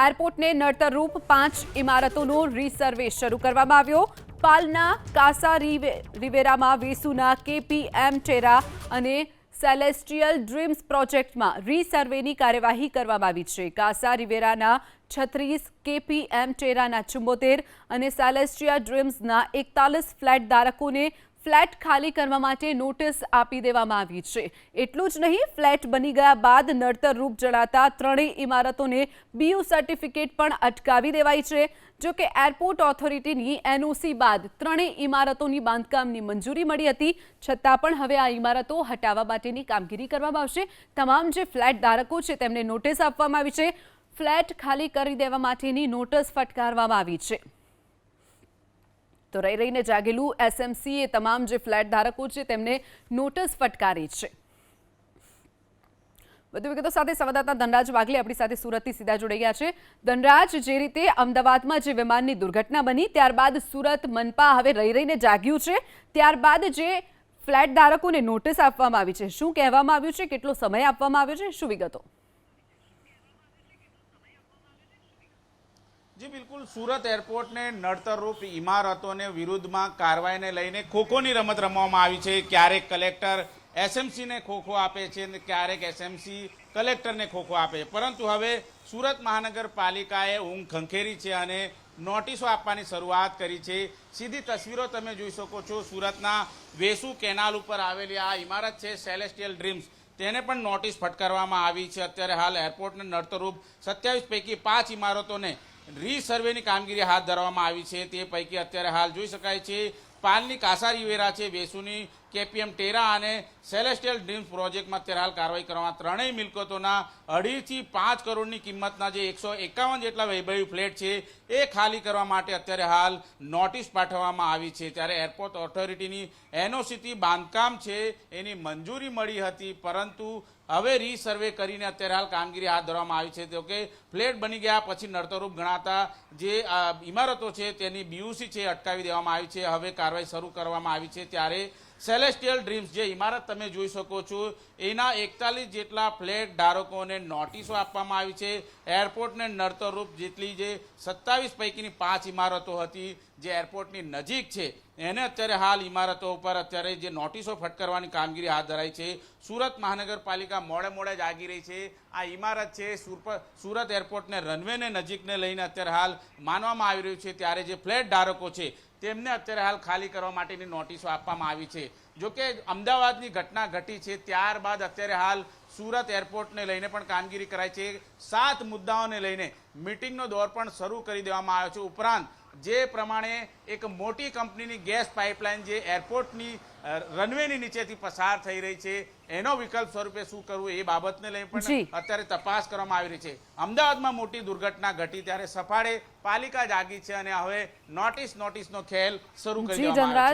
એરપોર્ટને નડતરરૂપ 5 ઇમારતોનો રીસર્વે શરૂ કરવામાં આવ્યો। પાલના કાસા રિવેરામાં વેસુના કેપીએમ ટેરા અને સેલેસ્ટિયલ ડ્રીમ્સ પ્રોજેક્ટમાં રીસર્વેની કાર્યવાહી કરવામાં આવી છે। કાસા રિવેરાના 36, કેપીએમ ટેરાના 74 અને સેલેસ્ટિયલ ડ્રીમ્સના 41 ફ્લેટ ધારકોને ફ્લેટ ખાલી કરવા માટે નોટિસ આપી દેવામાં આવી છે। એટલું જ નહીં, ફ્લેટ બની ગયા બાદ નડતરરૂપ જણાતા ત્રણેય ઇમારતોને બીયુ સર્ટિફિકેટ પણ અટકાવી દેવાઈ છે। જો કે એરપોર્ટ ઓથોરિટીની એનઓસી બાદ ત્રણેય ઇમારતોની બાંધકામની મંજૂરી મળી હતી, છતાં પણ હવે આ ઇમારતો હટાવવા માટેની કામગીરી કરવામાં આવશે। તમામ જે ફ્લેટ ધારકો છે તેમને નોટિસ આપવામાં આવી છે। ફ્લેટ ખાલી કરી દેવા માટેની નોટિસ ફટકારવામાં આવી છે। તો રહી રહીને જાગેલું એસએમસીએ તમામ જે ફ્લેટ ધારકો છે તેમને નોટિસ ફટકારી છે। વધુ વિગતો સાથે સંવાદદાતા ધનરાજ વાઘલે આપણી સાથે સુરતથી સીધા જોડાઈ ગયા છે। ધનરાજ, જે રીતે અમદાવાદમાં જે વિમાનની દુર્ઘટના બની ત્યારબાદ સુરત મનપા હવે રહી રહીને જાગ્યું છે, ત્યારબાદ જે ફ્લેટ ધારકોને નોટિસ આપવામાં આવી છે, શું કહેવામાં આવ્યું છે, કેટલો સમય આપવામાં આવ્યો છે, શું વિગતો? જી બિલકુલ, સુરત એરપોર્ટને નડતરરૂપ ઇમારતોને વિરુદ્ધમાં કાર્યવાહીને લઈને ખોખોની રમત રમવામાં આવી છે। ક્યારેક કલેક્ટર એસએમસીને ખોખો આપે છે અને ક્યારેક એસએમસી કલેક્ટરને ખોખો આપે છે, પરંતુ હવે સુરત મહાનગરપાલિકાએ ઊંઘ ખંખેરી છે અને નોટિસો આપવાની શરૂઆત કરી છે। સીધી તસવીરો તમે જોઈ શકો છો। સુરતના વેસુ કેનાલ ઉપર આવેલી આ ઇમારત છે સેલેસ્ટિયલ ડ્રીમ્સ, તેને પણ નોટિસ ફટકારવામાં આવી છે। અત્યારે હાલ એરપોર્ટને નડતરરૂપ 27 પૈકી 5 ઇમારતોને રીસર્વેની કામગીરી હાથ ધરવામાં આવી છે। તે પૈકી અત્યારે હાલ જોઈ શકાય છે પાલની કાસા રિવેરા છે, વેસુની કેપીએમ ટેરા અને સેલેસ્ટિયલ ડ્રીમ્સ પ્રોજેક્ટમાં અત્યારે હાલ કાર્યવાહી કરવામાં ત્રણેય મિલકતોના 2.5 થી 5 કરોડની કિંમતના જે 151 જેટલા વૈભવી ફ્લેટ છે એ ખાલી કરવા માટે અત્યારે હાલ નોટિસ પાઠવવામાં આવી છે। ત્યારે એરપોર્ટ ઓથોરિટીની એનઓસીથી બાંધકામ છે એની મંજૂરી મળી હતી, પરંતુ હવે રીસર્વે કરીને અત્યારે હાલ કામગીરી હાથ ધરવામાં આવી છે। તો કે ફ્લેટ બની ગયા પછી નડતરરૂપ ગણાતા જે ઇમારતો છે તેની બીયુસી છે અટકાવી દેવામાં આવી છે। હવે કાર્યવાહી શરૂ કરવામાં આવી છે। ત્યારે સેલેસ્ટિયલ ડ્રીમ્સ જે ઇમારત તમે જોઈ શકો છો એના 41 જેટલા ફ્લેટ ધારકોને નોટિસો આપવામાં આવી છે। એરપોર્ટને નડતરરૂપ જેટલી જે 27 પૈકીની 5 ઇમારતો હતી જે એરપોર્ટની નજીક છે એને અત્યારે હાલ ઇમારતો ઉપર અત્યારે જે નોટિસો ફટકારવાની કામગીરી હાથ ધરાઈ છે। સુરત મહાનગરપાલિકા મોડે જાગી રહી છે। આ ઇમારત છે સુરત એરપોર્ટને રનવેને નજીકને લઈને અત્યારે હાલ માનવામાં આવી રહ્યું છે। ત્યારે જે ફ્લેટ ધારકો છે તેમને અત્યારે હાલ ખાલી કરવા માટેની નોટિસો આપવામાં આવી છે। જોકે અમદાવાદની ઘટના ઘટી છે ત્યારબાદ અત્યારે હાલ સુરત એરપોર્ટને લઈને પણ કામગીરી કરાઈ છે। 7 મુદ્દાઓને લઈને મિટિંગનો દોર પણ શરૂ કરી દેવામાં આવ્યો છે। ઉપરાંત જે પ્રમાણે એક મોટી કંપનીની ગેસ પાઇપલાઇન જે એરપોર્ટની રનવેની નીચેથી પસાર થઈ રહી છે એનો વિકલ્પ સ્વરૂપે શું કરવું એ બાબતને લઈને પણ અત્યારે તપાસ કરવામાં આવી રહી છે। અમદાવાદમાં મોટી દુર્ઘટના ઘટી ત્યારે સફાળે પાલિકા જાગી છે અને હવે નોટિસનો ખેલ શરૂ કરી દેવામાં આવ્યો છે।